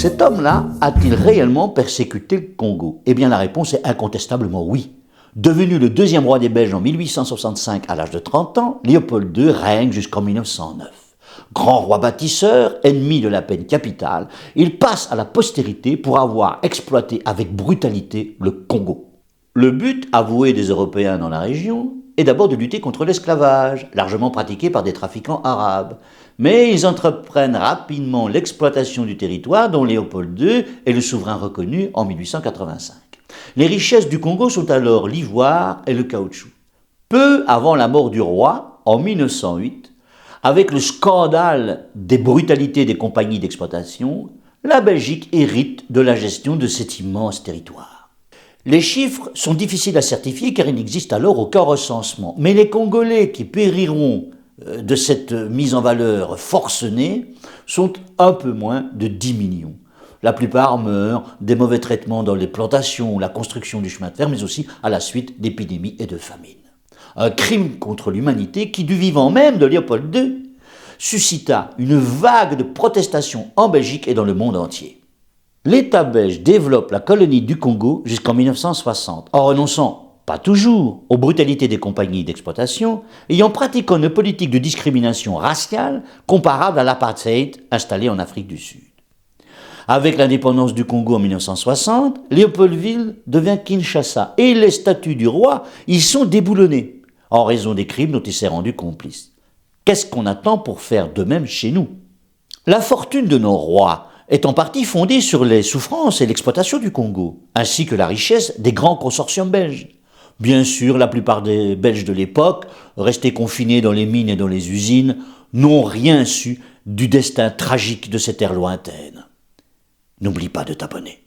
Cet homme-là a-t-il réellement persécuté le Congo? Eh bien la réponse est incontestablement oui. Devenu le deuxième roi des Belges en 1865 à l'âge de 30 ans, Léopold II règne jusqu'en 1909. Grand roi bâtisseur, ennemi de la peine capitale, il passe à la postérité pour avoir exploité avec brutalité le Congo. Le but avoué des Européens dans la région est d'abord de lutter contre l'esclavage, largement pratiqué par des trafiquants arabes. Mais ils entreprennent rapidement l'exploitation du territoire dont Léopold II est le souverain reconnu en 1885. Les richesses du Congo sont alors l'ivoire et le caoutchouc. Peu avant la mort du roi, en 1908, avec le scandale des brutalités des compagnies d'exploitation, la Belgique hérite de la gestion de cet immense territoire. Les chiffres sont difficiles à certifier car il n'existe alors aucun recensement. Mais les Congolais qui périront de cette mise en valeur forcenée sont un peu moins de 10 millions. La plupart meurent des mauvais traitements dans les plantations, la construction du chemin de fer, mais aussi à la suite d'épidémies et de famines. Un crime contre l'humanité qui, du vivant même de Léopold II, suscita une vague de protestations en Belgique et dans le monde entier. L'État belge développe la colonie du Congo jusqu'en 1960, en renonçant, pas toujours, aux brutalités des compagnies d'exploitation et en pratiquant une politique de discrimination raciale comparable à l'apartheid installé en Afrique du Sud. Avec l'indépendance du Congo en 1960, Léopoldville devient Kinshasa et les statuts du roi y sont déboulonnés en raison des crimes dont il s'est rendu complice. Qu'est-ce qu'on attend pour faire de même chez nous? La fortune de nos rois est en partie fondée sur les souffrances et l'exploitation du Congo, ainsi que la richesse des grands consortiums belges. Bien sûr, la plupart des Belges de l'époque, restés confinés dans les mines et dans les usines, n'ont rien su du destin tragique de cette ère lointaine. N'oublie pas de t'abonner.